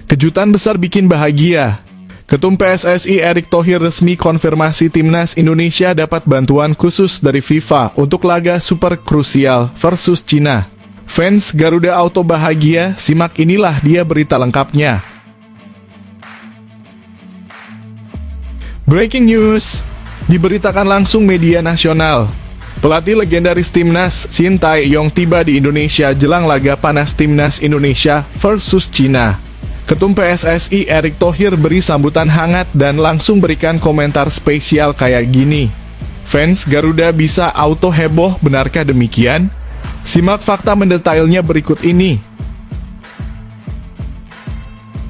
Kejutan besar bikin bahagia. Ketum PSSI Erick Thohir resmi konfirmasi Timnas Indonesia dapat bantuan khusus dari FIFA untuk laga super krusial versus Cina. Fans Garuda Auto bahagia, simak inilah dia berita lengkapnya. Breaking news, diberitakan langsung media nasional. Pelatih legendaris Timnas, Shin Tae-yong tiba di Indonesia jelang laga panas Timnas Indonesia versus Cina. Ketum PSSI Erick Thohir beri sambutan hangat dan langsung berikan komentar spesial kayak gini. Fans Garuda bisa auto heboh, benarkah demikian? Simak fakta mendetailnya berikut ini.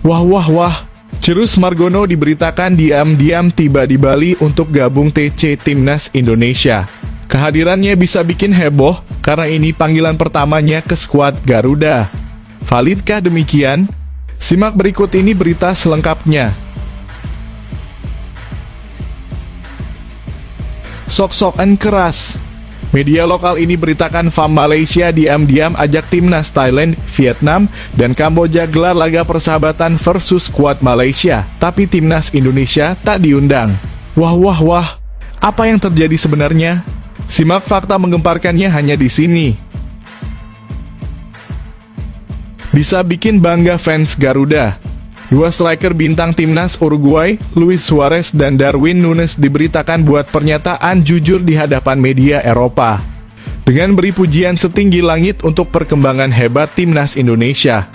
Wah, Cirus Margono diberitakan diam-diam tiba di Bali untuk gabung TC Timnas Indonesia. Kehadirannya bisa bikin heboh karena ini panggilan pertamanya ke skuad Garuda. Validkah demikian? Simak berikut ini berita selengkapnya. Sok-sokan keras. Media lokal ini beritakan FAM Malaysia diam-diam ajak Timnas Thailand, Vietnam, dan Kamboja gelar laga persahabatan versus skuad Malaysia, tapi Timnas Indonesia tak diundang. Wah, apa yang terjadi sebenarnya? Simak fakta menggemparkannya hanya di sini. Bisa bikin bangga fans Garuda. Dua striker bintang Timnas Uruguay, Luis Suarez dan Darwin Núñez diberitakan buat pernyataan jujur di hadapan media Eropa. Dengan beri pujian setinggi langit untuk perkembangan hebat Timnas Indonesia.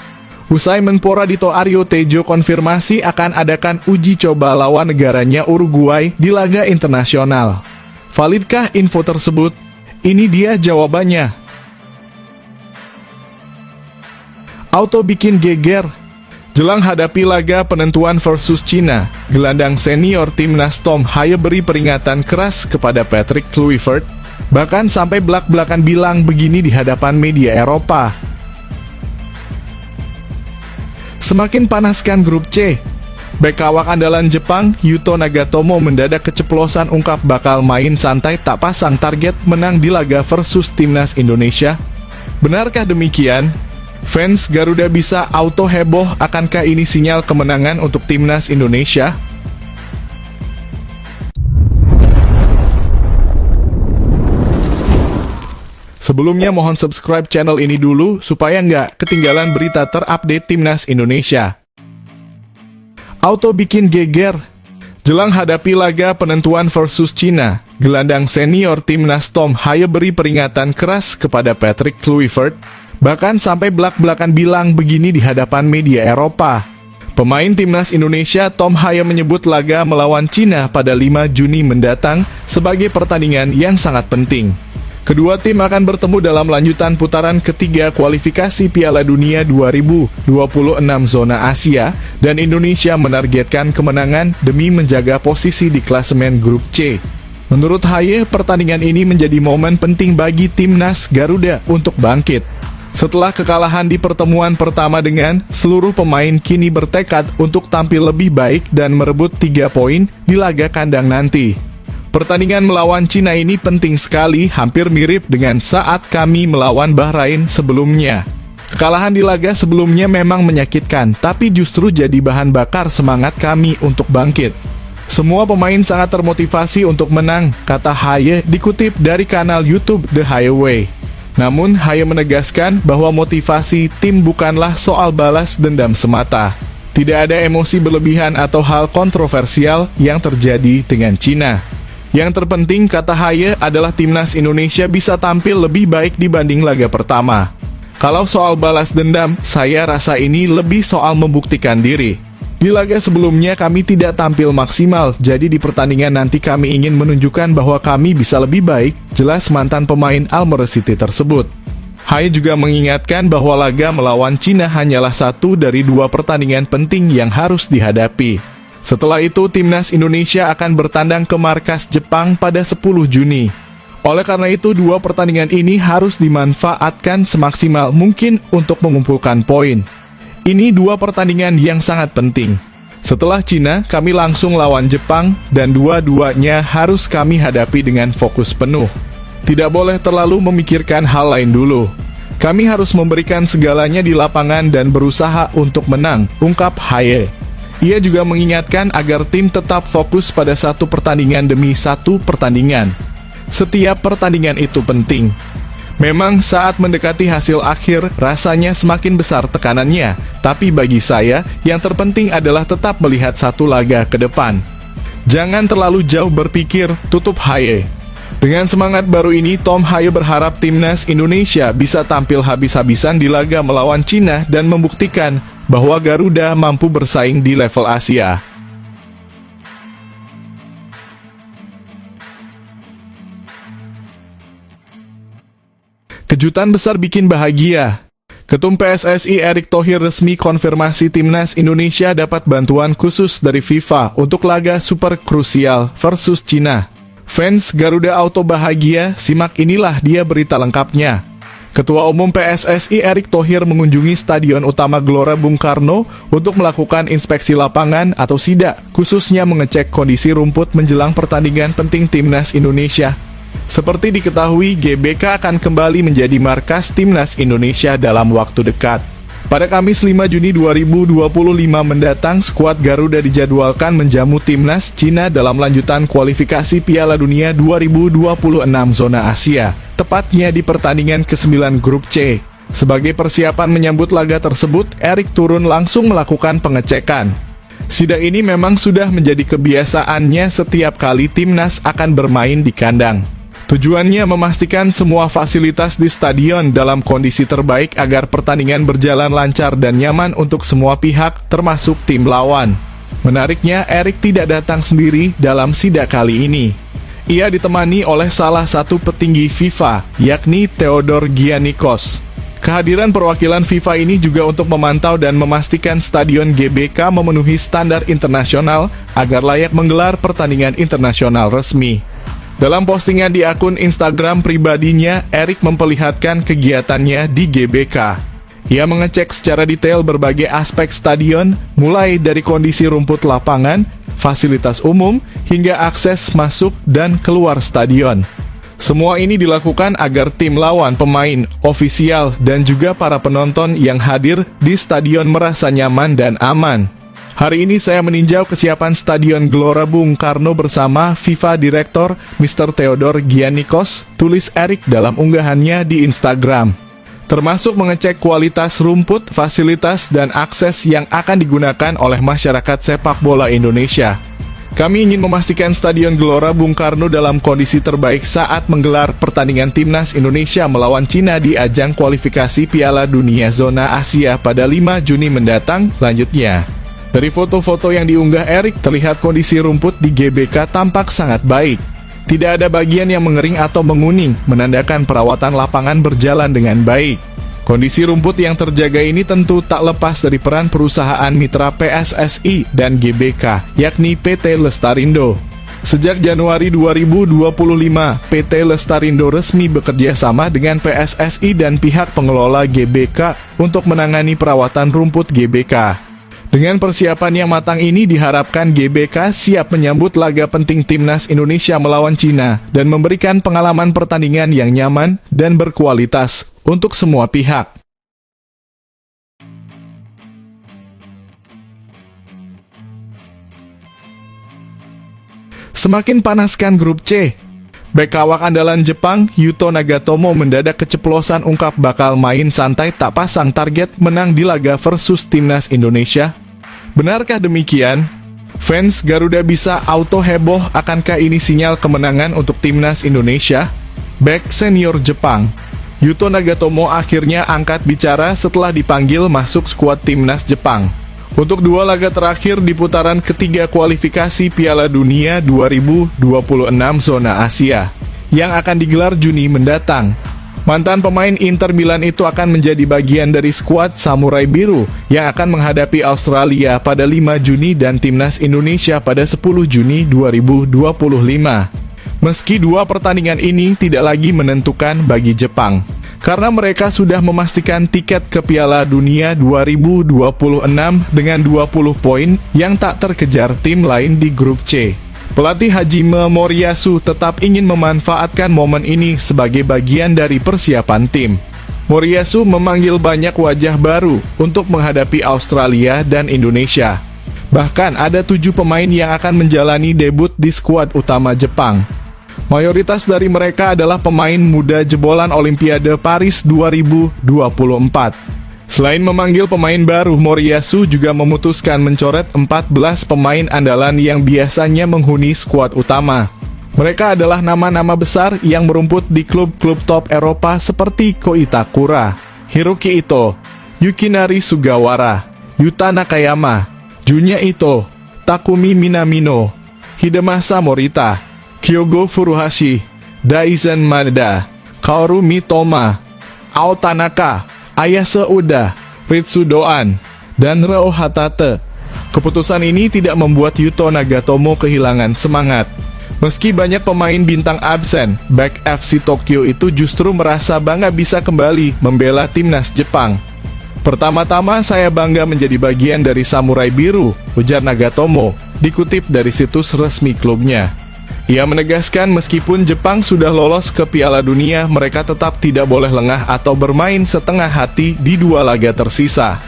Usai menpora Dito Aryo Tejo konfirmasi akan adakan uji coba lawan negaranya Uruguay di laga internasional. Validkah info tersebut? Ini dia jawabannya. Auto bikin geger. Jelang hadapi laga penentuan versus Cina, gelandang senior Timnas Tom Haye beri peringatan keras kepada Patrick Kluivert, bahkan sampai belak-belakan bilang begini di hadapan media Eropa. Semakin panaskan grup C. Bek kawak andalan Jepang, Yuto Nagatomo mendadak keceplosan ungkap bakal main santai tak pasang target menang di laga versus Timnas Indonesia. Benarkah demikian? Fans Garuda bisa auto heboh, akankah ini sinyal kemenangan untuk Timnas Indonesia? Sebelumnya mohon subscribe channel ini dulu supaya nggak ketinggalan berita terupdate Timnas Indonesia. Auto bikin geger. Jelang hadapi laga penentuan versus Cina, gelandang senior Timnas Tom Haye beri peringatan keras kepada Patrick Kluivert, bahkan sampai belak-belakan bilang begini di hadapan media Eropa. Pemain Timnas Indonesia Tom Haye menyebut laga melawan Cina pada 5 Juni mendatang sebagai pertandingan yang sangat penting. Kedua tim akan bertemu dalam lanjutan putaran ketiga kualifikasi Piala Dunia 2026 zona Asia, dan Indonesia menargetkan kemenangan demi menjaga posisi di klasemen grup C. Menurut Haye, pertandingan ini menjadi momen penting bagi Timnas Garuda untuk bangkit. Setelah kekalahan di pertemuan pertama dengan, seluruh pemain kini bertekad untuk tampil lebih baik dan merebut 3 poin di laga kandang nanti. Pertandingan melawan Cina ini penting sekali, hampir mirip dengan saat kami melawan Bahrain sebelumnya. Kekalahan di laga sebelumnya memang menyakitkan, tapi justru jadi bahan bakar semangat kami untuk bangkit. Semua pemain sangat termotivasi untuk menang, kata Haye dikutip dari kanal YouTube The Highway. Namun, Haye menegaskan bahwa motivasi tim bukanlah soal balas dendam semata. Tidak ada emosi berlebihan atau hal kontroversial yang terjadi dengan Cina. Yang terpenting, kata Haye, adalah Timnas Indonesia bisa tampil lebih baik dibanding laga pertama. Kalau soal balas dendam, saya rasa ini lebih soal membuktikan diri. Di laga sebelumnya kami tidak tampil maksimal, jadi di pertandingan nanti kami ingin menunjukkan bahwa kami bisa lebih baik, jelas mantan pemain Almere City tersebut. Haye juga mengingatkan bahwa laga melawan Cina hanyalah satu dari 2 pertandingan penting yang harus dihadapi. Setelah itu, Timnas Indonesia akan bertandang ke markas Jepang pada 10 Juni. Oleh karena itu, 2 pertandingan ini harus dimanfaatkan semaksimal mungkin untuk mengumpulkan poin. Ini 2 pertandingan yang sangat penting. Setelah Cina, kami langsung lawan Jepang, dan dua-duanya harus kami hadapi dengan fokus penuh. Tidak boleh terlalu memikirkan hal lain dulu. Kami harus memberikan segalanya di lapangan dan berusaha untuk menang, ungkap Haye. Ia juga mengingatkan agar tim tetap fokus pada satu pertandingan demi satu pertandingan. Setiap pertandingan itu penting. Memang saat mendekati hasil akhir, rasanya semakin besar tekanannya. Tapi bagi saya, yang terpenting adalah tetap melihat satu laga ke depan. Jangan terlalu jauh berpikir, tutup Haye. Dengan semangat baru ini, Tom Haye berharap timnas Indonesia bisa tampil habis-habisan di laga melawan Cina dan membuktikan bahwa Garuda mampu bersaing di level Asia. Kejutan besar bikin bahagia. Ketum PSSI Erick Thohir resmi konfirmasi timnas Indonesia dapat bantuan khusus dari FIFA untuk laga super krusial versus Cina. Fans Garuda Auto bahagia, simak inilah dia berita lengkapnya. Ketua Umum PSSI Erick Thohir mengunjungi Stadion Utama Gelora Bung Karno untuk melakukan inspeksi lapangan atau sidak, khususnya mengecek kondisi rumput menjelang pertandingan penting timnas Indonesia. Seperti diketahui, GBK akan kembali menjadi markas timnas Indonesia dalam waktu dekat. Pada Kamis 5 Juni 2025 mendatang, skuad Garuda dijadwalkan menjamu timnas Cina dalam lanjutan kualifikasi Piala Dunia 2026 zona Asia, tepatnya di pertandingan ke-9 grup C. Sebagai persiapan menyambut laga tersebut, Erick turun langsung melakukan pengecekan. Sidak ini memang sudah menjadi kebiasaannya setiap kali timnas akan bermain di kandang. Tujuannya memastikan semua fasilitas di stadion dalam kondisi terbaik agar pertandingan berjalan lancar dan nyaman untuk semua pihak, termasuk tim lawan. Menariknya, Erick tidak datang sendiri dalam sidak kali ini. Ia ditemani oleh salah satu petinggi FIFA, yakni Theodor Giannikos. Kehadiran perwakilan FIFA ini juga untuk memantau dan memastikan stadion GBK memenuhi standar internasional agar layak menggelar pertandingan internasional resmi. Dalam postingan di akun Instagram pribadinya, Erick memperlihatkan kegiatannya di GBK. Ia mengecek secara detail berbagai aspek stadion, mulai dari kondisi rumput lapangan, fasilitas umum, hingga akses masuk dan keluar stadion. Semua ini dilakukan agar tim lawan, pemain, ofisial, dan juga para penonton yang hadir di stadion merasa nyaman dan aman. Hari ini saya meninjau kesiapan Stadion Gelora Bung Karno bersama FIFA Direktur Mr. Theodor Giannikos, tulis Erick dalam unggahannya di Instagram. Termasuk mengecek kualitas rumput, fasilitas, dan akses yang akan digunakan oleh masyarakat sepak bola Indonesia. Kami ingin memastikan Stadion Gelora Bung Karno dalam kondisi terbaik saat menggelar pertandingan timnas Indonesia melawan Cina di ajang kualifikasi Piala Dunia Zona Asia pada 5 Juni mendatang, lanjutnya. Dari foto-foto yang diunggah Erick, terlihat kondisi rumput di GBK tampak sangat baik. Tidak ada bagian yang mengering atau menguning, menandakan perawatan lapangan berjalan dengan baik. Kondisi rumput yang terjaga ini tentu tak lepas dari peran perusahaan mitra PSSI dan GBK, yakni PT Lestarindo. Sejak Januari 2025, PT Lestarindo resmi bekerja sama dengan PSSI dan pihak pengelola GBK untuk menangani perawatan rumput GBK. Dengan persiapan yang matang ini diharapkan GBK siap menyambut laga penting timnas Indonesia melawan Cina dan memberikan pengalaman pertandingan yang nyaman dan berkualitas untuk semua pihak. Semakin panaskan grup C. Bek kawak andalan Jepang, Yuto Nagatomo mendadak keceplosan ungkap bakal main santai tak pasang target menang di laga versus timnas Indonesia. Benarkah demikian? Fans Garuda bisa auto heboh, akankah ini sinyal kemenangan untuk timnas Indonesia? Bek senior Jepang, Yuto Nagatomo akhirnya angkat bicara setelah dipanggil masuk skuad timnas Jepang untuk dua laga terakhir di putaran ketiga kualifikasi Piala Dunia 2026 zona Asia yang akan digelar Juni mendatang. Mantan pemain Inter Milan itu akan menjadi bagian dari skuad Samurai Biru yang akan menghadapi Australia pada 5 Juni dan timnas Indonesia pada 10 Juni 2025. Meski dua pertandingan ini tidak lagi menentukan bagi Jepang, karena mereka sudah memastikan tiket ke Piala Dunia 2026 dengan 20 poin yang tak terkejar tim lain di grup C. Pelatih Hajime Moriyasu tetap ingin memanfaatkan momen ini sebagai bagian dari persiapan tim. Moriyasu memanggil banyak wajah baru untuk menghadapi Australia dan Indonesia. Bahkan ada 7 pemain yang akan menjalani debut di skuad utama Jepang. Mayoritas dari mereka adalah pemain muda jebolan Olimpiade Paris 2024. Selain memanggil pemain baru, Moriyasu juga memutuskan mencoret 14 pemain andalan yang biasanya menghuni skuad utama. Mereka adalah nama-nama besar yang merumput di klub-klub top Eropa seperti Ko Itakura, Hiroki Ito, Yukinari Sugawara, Yuta Nakayama, Junya Ito, Takumi Minamino, Hidemasa Morita, Kyogo Furuhashi, Daisen Maeda, Kaoru Mitoma, Ao Tanaka, Ayase Uda, Ritsu Doan, dan Reo Hatate. Keputusan ini tidak membuat Yuto Nagatomo kehilangan semangat. Meski banyak pemain bintang absen, bek FC Tokyo itu justru merasa bangga bisa kembali membela timnas Jepang. Pertama-tama saya bangga menjadi bagian dari Samurai Biru, ujar Nagatomo, dikutip dari situs resmi klubnya. Ia menegaskan meskipun Jepang sudah lolos ke Piala Dunia, mereka tetap tidak boleh lengah atau bermain setengah hati di 2 laga tersisa.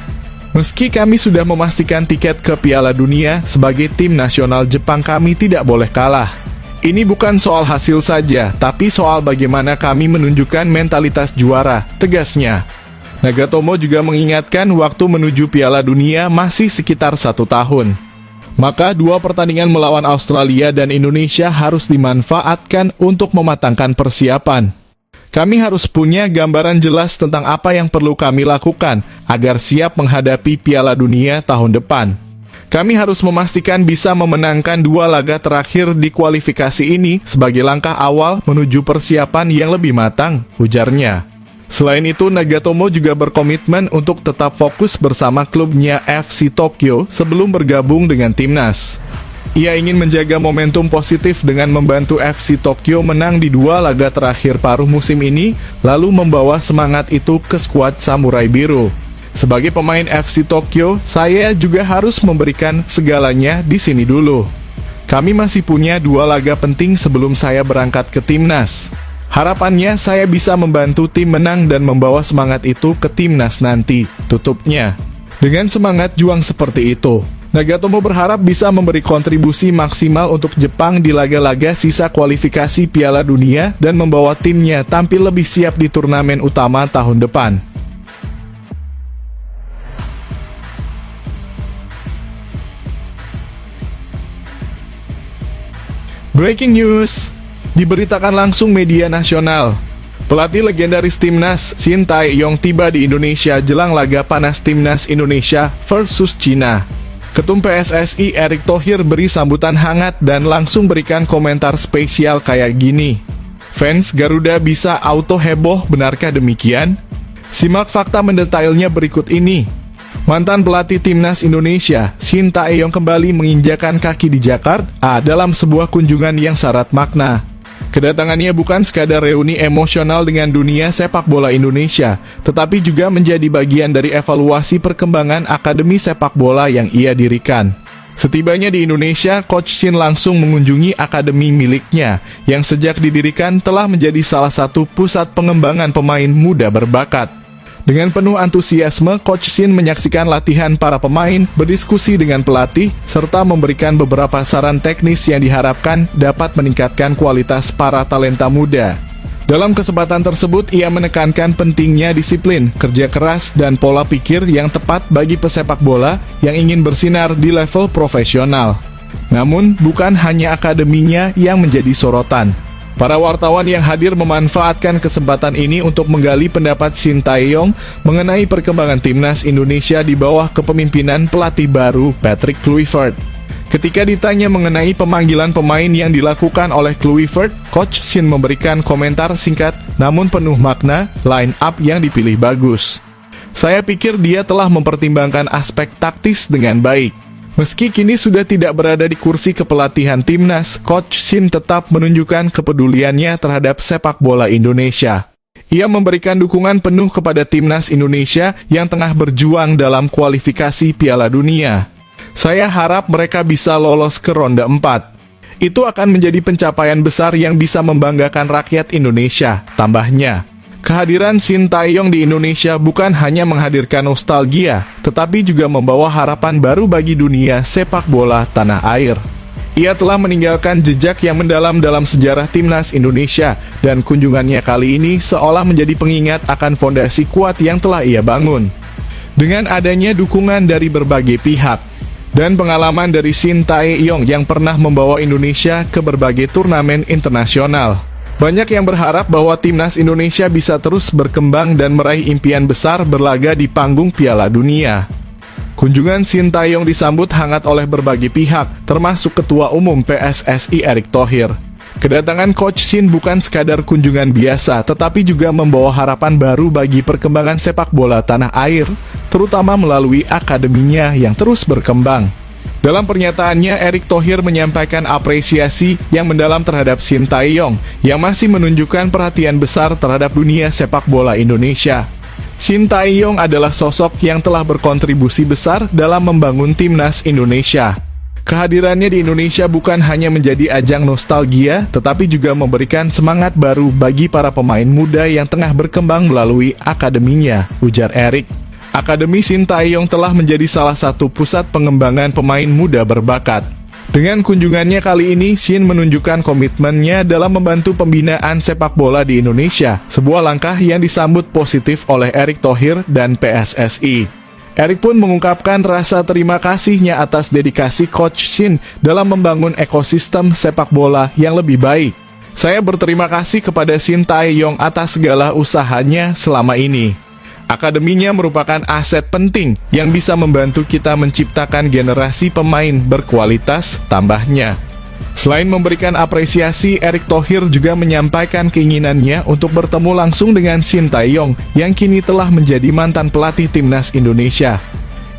Meski kami sudah memastikan tiket ke Piala Dunia, sebagai tim nasional Jepang kami tidak boleh kalah. Ini bukan soal hasil saja, tapi soal bagaimana kami menunjukkan mentalitas juara, tegasnya. Nagatomo juga mengingatkan waktu menuju Piala Dunia masih sekitar 1 tahun. Maka 2 pertandingan melawan Australia dan Indonesia harus dimanfaatkan untuk mematangkan persiapan. Kami harus punya gambaran jelas tentang apa yang perlu kami lakukan agar siap menghadapi Piala Dunia tahun depan. Kami harus memastikan bisa memenangkan 2 laga terakhir di kualifikasi ini sebagai langkah awal menuju persiapan yang lebih matang, ujarnya. Selain itu, Nagatomo juga berkomitmen untuk tetap fokus bersama klubnya FC Tokyo sebelum bergabung dengan timnas. Ia ingin menjaga momentum positif dengan membantu FC Tokyo menang di 2 laga terakhir paruh musim ini, lalu membawa semangat itu ke skuad Samurai Biru. Sebagai pemain FC Tokyo, saya juga harus memberikan segalanya di sini dulu. Kami masih punya 2 laga penting sebelum saya berangkat ke timnas. Harapannya saya bisa membantu tim menang dan membawa semangat itu ke timnas nanti, tutupnya. Dengan semangat juang seperti itu, Nagatomo berharap bisa memberi kontribusi maksimal untuk Jepang di laga-laga sisa kualifikasi Piala Dunia dan membawa timnya tampil lebih siap di turnamen utama tahun depan. Breaking news, diberitakan langsung media nasional. Pelatih legendaris timnas Shin Tae-yong tiba di Indonesia jelang laga panas timnas Indonesia versus Cina. Ketum PSSI Erick Thohir beri sambutan hangat dan langsung berikan komentar spesial kayak gini. Fans Garuda bisa auto heboh, benarkah demikian? Simak fakta mendetailnya berikut ini. Mantan pelatih timnas Indonesia, Shin Tae-yong kembali menginjakan kaki di Jakarta dalam sebuah kunjungan yang syarat makna. Kedatangannya bukan sekadar reuni emosional dengan dunia sepak bola Indonesia, tetapi juga menjadi bagian dari evaluasi perkembangan akademi sepak bola yang ia dirikan. Setibanya di Indonesia, Coach Shin langsung mengunjungi akademi miliknya, yang sejak didirikan telah menjadi salah satu pusat pengembangan pemain muda berbakat. Dengan penuh antusiasme, Coach Shin menyaksikan latihan para pemain, berdiskusi dengan pelatih, serta memberikan beberapa saran teknis yang diharapkan dapat meningkatkan kualitas para talenta muda. Dalam kesempatan tersebut, ia menekankan pentingnya disiplin, kerja keras, dan pola pikir yang tepat bagi pesepak bola yang ingin bersinar di level profesional. Namun, bukan hanya akademinya yang menjadi sorotan. Para wartawan yang hadir memanfaatkan kesempatan ini untuk menggali pendapat Shin Tae-yong mengenai perkembangan timnas Indonesia di bawah kepemimpinan pelatih baru Patrick Kluivert. Ketika ditanya mengenai pemanggilan pemain yang dilakukan oleh Kluivert, Coach Shin memberikan komentar singkat namun penuh makna, line up yang dipilih bagus. Saya pikir dia telah mempertimbangkan aspek taktis dengan baik. Meski kini sudah tidak berada di kursi kepelatihan timnas, Coach Shin tetap menunjukkan kepeduliannya terhadap sepak bola Indonesia. Ia memberikan dukungan penuh kepada timnas Indonesia yang tengah berjuang dalam kualifikasi Piala Dunia. Saya harap mereka bisa lolos ke ronde 4. Itu akan menjadi pencapaian besar yang bisa membanggakan rakyat Indonesia, tambahnya. Kehadiran Sintayong di Indonesia bukan hanya menghadirkan nostalgia, tetapi juga membawa harapan baru bagi dunia sepak bola tanah air. Ia telah meninggalkan jejak yang mendalam dalam sejarah timnas Indonesia, dan kunjungannya kali ini seolah menjadi pengingat akan fondasi kuat yang telah ia bangun. Dengan adanya dukungan dari berbagai pihak, dan pengalaman dari Sintayong yang pernah membawa Indonesia ke berbagai turnamen internasional, banyak yang berharap bahwa timnas Indonesia bisa terus berkembang dan meraih impian besar berlaga di panggung Piala Dunia. Kunjungan Sintayong disambut hangat oleh berbagai pihak, termasuk Ketua Umum PSSI Erick Thohir. Kedatangan Coach Shin bukan sekadar kunjungan biasa, tetapi juga membawa harapan baru bagi perkembangan sepak bola tanah air, terutama melalui akademinya yang terus berkembang. Dalam pernyataannya, Erick Thohir menyampaikan apresiasi yang mendalam terhadap Sintayong yang masih menunjukkan perhatian besar terhadap dunia sepak bola Indonesia. Sintayong adalah sosok yang telah berkontribusi besar dalam membangun timnas Indonesia. Kehadirannya di Indonesia bukan hanya menjadi ajang nostalgia, tetapi juga memberikan semangat baru bagi para pemain muda yang tengah berkembang melalui akademinya, ujar Erick. Akademi Sintayong telah menjadi salah satu pusat pengembangan pemain muda berbakat. Dengan kunjungannya kali ini, Shin menunjukkan komitmennya dalam membantu pembinaan sepak bola di Indonesia, sebuah langkah yang disambut positif oleh Erick Thohir dan PSSI. Erick pun mengungkapkan rasa terima kasihnya atas dedikasi Coach Shin dalam membangun ekosistem sepak bola yang lebih baik. Saya berterima kasih kepada Sintayong atas segala usahanya selama ini. Akademinya merupakan aset penting yang bisa membantu kita menciptakan generasi pemain berkualitas, tambahnya. Selain memberikan apresiasi, Erick Thohir juga menyampaikan keinginannya untuk bertemu langsung dengan Sintayong yang kini telah menjadi mantan pelatih timnas Indonesia.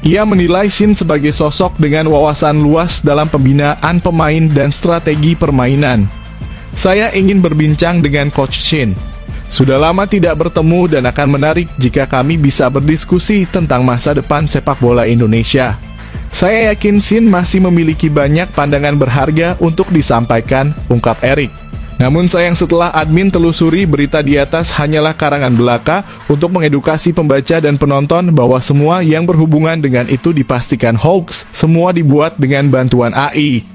Ia menilai Shin sebagai sosok dengan wawasan luas dalam pembinaan pemain dan strategi permainan. Saya ingin berbincang dengan Coach Shin. Sudah lama tidak bertemu dan akan menarik jika kami bisa berdiskusi tentang masa depan sepak bola Indonesia. Saya yakin Shin masih memiliki banyak pandangan berharga untuk disampaikan, ungkap Erick. Namun sayang setelah admin telusuri berita di atas hanyalah karangan belaka untuk mengedukasi pembaca dan penonton bahwa semua yang berhubungan dengan itu dipastikan hoax, semua dibuat dengan bantuan AI.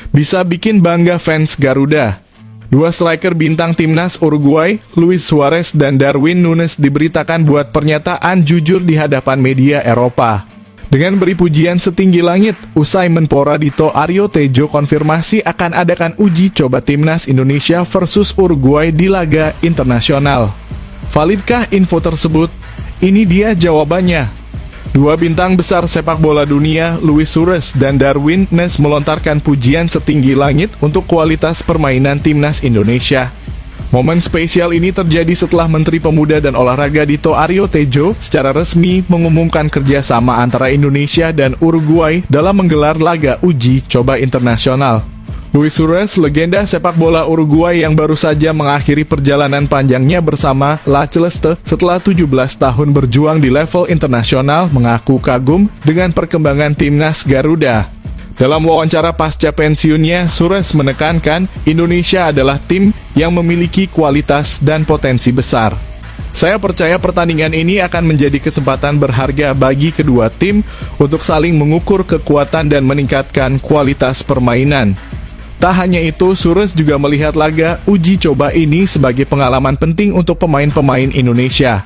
Bisa bikin bangga fans Garuda. Dua striker bintang timnas Uruguay, Luis Suarez dan Darwin Núñez diberitakan buat pernyataan jujur di hadapan media Eropa. Dengan beri pujian setinggi langit, usai Menpora Dito Aryo Tejo konfirmasi akan adakan uji coba timnas Indonesia versus Uruguay di laga internasional. Validkah info tersebut? Ini dia jawabannya. Dua bintang besar sepak bola dunia, Luis Suarez dan Darwin Núñez melontarkan pujian setinggi langit untuk kualitas permainan timnas Indonesia. Momen spesial ini terjadi setelah Menteri Pemuda dan Olahraga Dito Aryo Tejo secara resmi mengumumkan kerjasama antara Indonesia dan Uruguay dalam menggelar laga uji coba internasional. Luis Suarez, legenda sepak bola Uruguay yang baru saja mengakhiri perjalanan panjangnya bersama La Celeste setelah 17 tahun berjuang di level internasional, mengaku kagum dengan perkembangan timnas Garuda. Dalam wawancara pasca pensiunnya, Suarez menekankan Indonesia adalah tim yang memiliki kualitas dan potensi besar. Saya percaya pertandingan ini akan menjadi kesempatan berharga bagi kedua tim untuk saling mengukur kekuatan dan meningkatkan kualitas permainan. Tak hanya itu, Suarez juga melihat laga uji coba ini sebagai pengalaman penting untuk pemain-pemain Indonesia.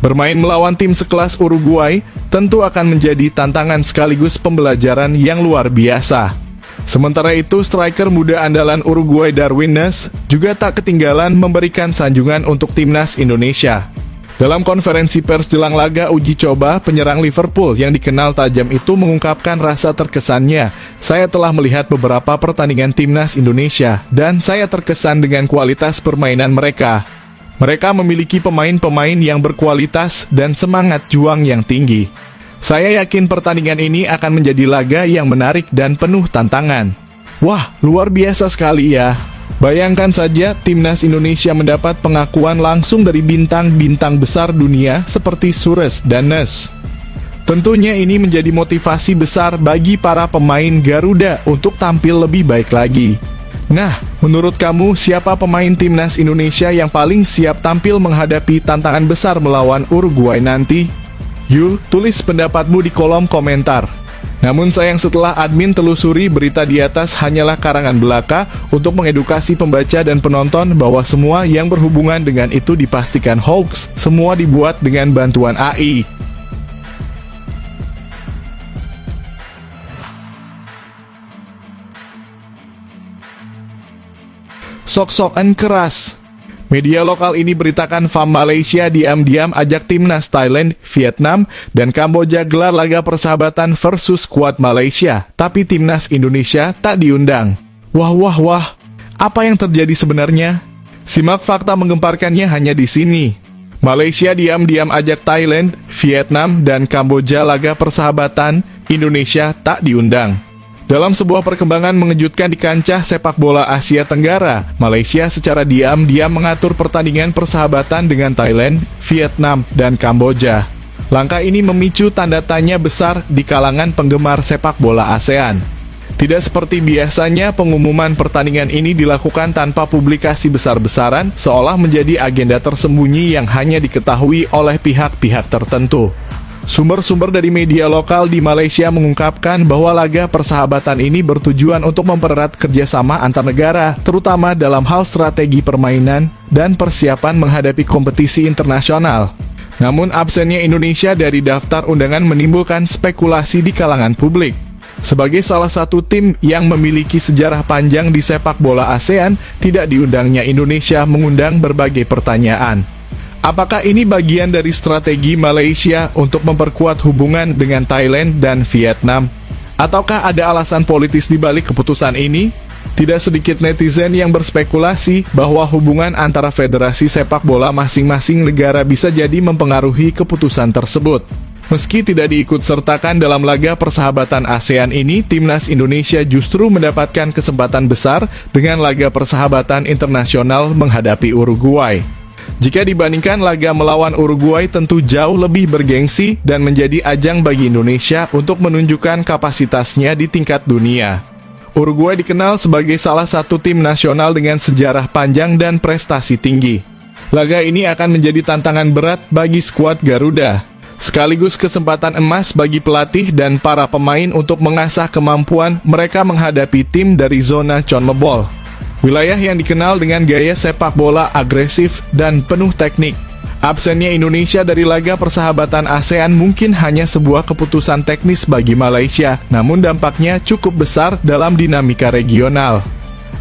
Bermain melawan tim sekelas Uruguay tentu akan menjadi tantangan sekaligus pembelajaran yang luar biasa. Sementara itu, striker muda andalan Uruguay Darwin Núñez juga tak ketinggalan memberikan sanjungan untuk timnas Indonesia. Dalam konferensi pers jelang laga uji coba, penyerang Liverpool yang dikenal tajam itu mengungkapkan rasa terkesannya. Saya telah melihat beberapa pertandingan timnas Indonesia dan saya terkesan dengan kualitas permainan mereka. Mereka memiliki pemain-pemain yang berkualitas dan semangat juang yang tinggi. Saya yakin pertandingan ini akan menjadi laga yang menarik dan penuh tantangan. Wah, luar biasa sekali ya. Bayangkan saja timnas Indonesia mendapat pengakuan langsung dari bintang-bintang besar dunia seperti Suarez dan Núñez. Tentunya ini menjadi motivasi besar bagi para pemain Garuda untuk tampil lebih baik lagi. Nah, menurut kamu siapa pemain timnas Indonesia yang paling siap tampil menghadapi tantangan besar melawan Uruguay nanti? Yuk, tulis pendapatmu di kolom komentar. Namun sayang setelah admin telusuri berita di atas hanyalah karangan belaka untuk mengedukasi pembaca dan penonton bahwa semua yang berhubungan dengan itu dipastikan hoax, semua dibuat dengan bantuan AI. Sok-sokan keras. Media lokal ini beritakan FAM Malaysia diam-diam ajak timnas Thailand, Vietnam, dan Kamboja gelar laga persahabatan versus skuad Malaysia, tapi timnas Indonesia tak diundang. Wah, apa yang terjadi sebenarnya? Simak fakta menggemparkannya hanya di sini. Malaysia diam-diam ajak Thailand, Vietnam, dan Kamboja laga persahabatan, Indonesia tak diundang. Dalam sebuah perkembangan mengejutkan di kancah sepak bola Asia Tenggara, Malaysia secara diam-diam mengatur pertandingan persahabatan dengan Thailand, Vietnam, dan Kamboja. Langkah ini memicu tanda tanya besar di kalangan penggemar sepak bola ASEAN. Tidak seperti biasanya, pengumuman pertandingan ini dilakukan tanpa publikasi besar-besaran, seolah menjadi agenda tersembunyi yang hanya diketahui oleh pihak-pihak tertentu. Sumber-sumber dari media lokal di Malaysia mengungkapkan bahwa laga persahabatan ini bertujuan untuk mempererat kerjasama antar negara, terutama dalam hal strategi permainan dan persiapan menghadapi kompetisi internasional. Namun absennya Indonesia dari daftar undangan menimbulkan spekulasi di kalangan publik. Sebagai salah satu tim yang memiliki sejarah panjang di sepak bola ASEAN, tidak diundangnya Indonesia mengundang berbagai pertanyaan. Apakah ini bagian dari strategi Malaysia untuk memperkuat hubungan dengan Thailand dan Vietnam? Ataukah ada alasan politis di balik keputusan ini? Tidak sedikit netizen yang berspekulasi bahwa hubungan antara federasi sepak bola masing-masing negara bisa jadi mempengaruhi keputusan tersebut. Meski tidak diikut-sertakan dalam laga persahabatan ASEAN ini, timnas Indonesia justru mendapatkan kesempatan besar dengan laga persahabatan internasional menghadapi Uruguay. Jika dibandingkan laga melawan Uruguay tentu jauh lebih bergengsi dan menjadi ajang bagi Indonesia untuk menunjukkan kapasitasnya di tingkat dunia. Uruguay dikenal sebagai salah satu tim nasional dengan sejarah panjang dan prestasi tinggi. Laga ini akan menjadi tantangan berat bagi skuad Garuda, sekaligus kesempatan emas bagi pelatih dan para pemain untuk mengasah kemampuan mereka menghadapi tim dari zona CONMEBOL. Wilayah yang dikenal dengan gaya sepak bola agresif dan penuh teknik. Absennya Indonesia dari laga persahabatan ASEAN mungkin hanya sebuah keputusan teknis bagi Malaysia, namun dampaknya cukup besar dalam dinamika regional.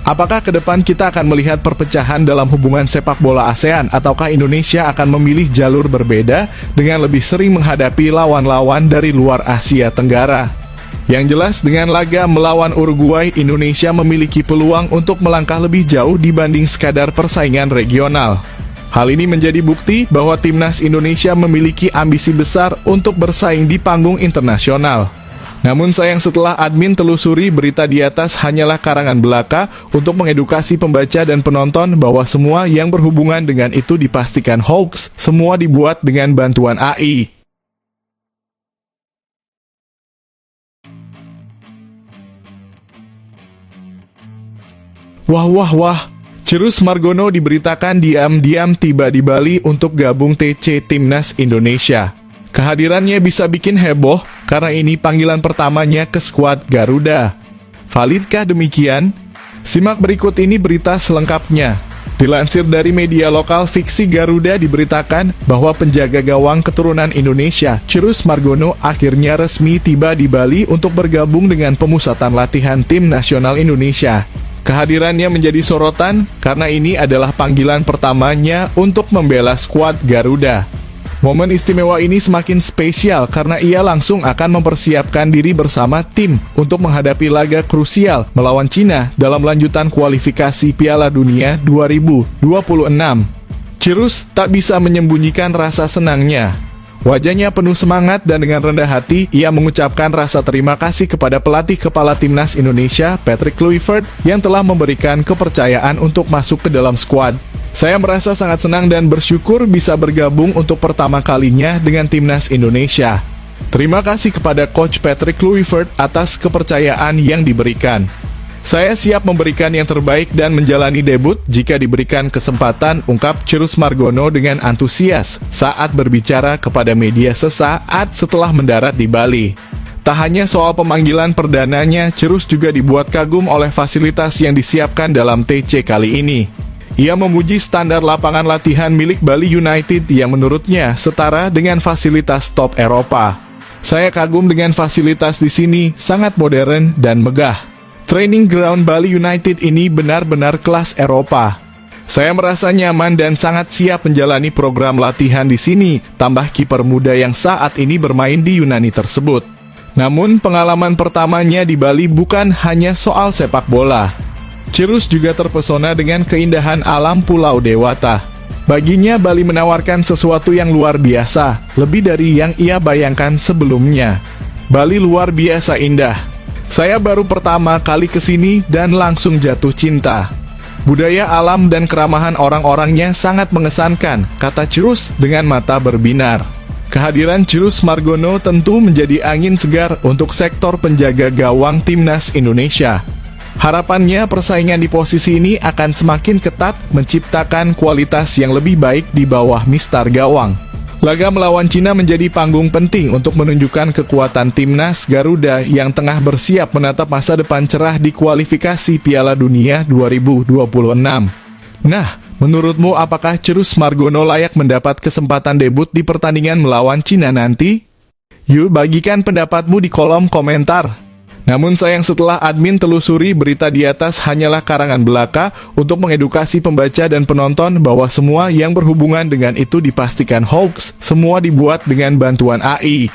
Apakah ke depan kita akan melihat perpecahan dalam hubungan sepak bola ASEAN, ataukah Indonesia akan memilih jalur berbeda dengan lebih sering menghadapi lawan-lawan dari luar Asia Tenggara? Yang jelas, dengan laga melawan Uruguay, Indonesia memiliki peluang untuk melangkah lebih jauh dibanding sekadar persaingan regional. Hal ini menjadi bukti bahwa timnas Indonesia memiliki ambisi besar untuk bersaing di panggung internasional. Namun sayang setelah admin telusuri berita di atas hanyalah karangan belaka untuk mengedukasi pembaca dan penonton bahwa semua yang berhubungan dengan itu dipastikan hoax, semua dibuat dengan bantuan AI. Wah, Cirus Margono diberitakan diam-diam tiba di Bali untuk gabung TC Timnas Indonesia. Kehadirannya bisa bikin heboh karena ini panggilan pertamanya ke skuad Garuda. Validkah demikian? Simak berikut ini berita selengkapnya. Dilansir dari media lokal fiksi Garuda diberitakan bahwa penjaga gawang keturunan Indonesia, Cirus Margono akhirnya resmi tiba di Bali untuk bergabung dengan pemusatan latihan tim nasional Indonesia. Kehadirannya menjadi sorotan karena ini adalah panggilan pertamanya untuk membela skuad Garuda. Momen istimewa ini semakin spesial karena ia langsung akan mempersiapkan diri bersama tim untuk menghadapi laga krusial melawan Cina dalam lanjutan kualifikasi Piala Dunia 2026. Cirus tak bisa menyembunyikan rasa senangnya. Wajahnya penuh semangat dan dengan rendah hati, ia mengucapkan rasa terima kasih kepada pelatih kepala timnas Indonesia, Patrick Kluivert, yang telah memberikan kepercayaan untuk masuk ke dalam skuad. Saya merasa sangat senang dan bersyukur bisa bergabung untuk pertama kalinya dengan timnas Indonesia. Terima kasih kepada Coach Patrick Kluivert atas kepercayaan yang diberikan. Saya siap memberikan yang terbaik dan menjalani debut jika diberikan kesempatan, ungkap Cirus Margono dengan antusias saat berbicara kepada media sesaat setelah mendarat di Bali. Tak hanya soal pemanggilan perdananya, Cirus juga dibuat kagum oleh fasilitas yang disiapkan dalam TC kali ini. Ia memuji standar lapangan latihan milik Bali United yang menurutnya setara dengan fasilitas top Eropa. Saya kagum dengan fasilitas di sini, sangat modern dan megah. Training ground Bali United ini benar-benar kelas Eropa. Saya merasa nyaman dan sangat siap menjalani program latihan di sini, tambah kiper muda yang saat ini bermain di Yunani tersebut. Namun pengalaman pertamanya di Bali bukan hanya soal sepak bola. Cirus juga terpesona dengan keindahan alam Pulau Dewata. Baginya Bali menawarkan sesuatu yang luar biasa, lebih dari yang ia bayangkan sebelumnya. Bali luar biasa indah. Saya baru pertama kali kesini dan langsung jatuh cinta. Budaya alam dan keramahan orang-orangnya sangat mengesankan, kata Cirus dengan mata berbinar. Kehadiran Cirus Margono tentu menjadi angin segar untuk sektor penjaga gawang timnas Indonesia. Harapannya persaingan di posisi ini akan semakin ketat, menciptakan kualitas yang lebih baik di bawah mistar gawang. Laga melawan Cina menjadi panggung penting untuk menunjukkan kekuatan timnas Garuda yang tengah bersiap menatap masa depan cerah di kualifikasi Piala Dunia 2026. Nah, menurutmu apakah Cirus Margono layak mendapat kesempatan debut di pertandingan melawan Cina nanti? Yuk bagikan pendapatmu di kolom komentar. Namun sayang setelah admin telusuri berita di atas hanyalah karangan belaka untuk mengedukasi pembaca dan penonton bahwa semua yang berhubungan dengan itu dipastikan hoax, semua dibuat dengan bantuan AI.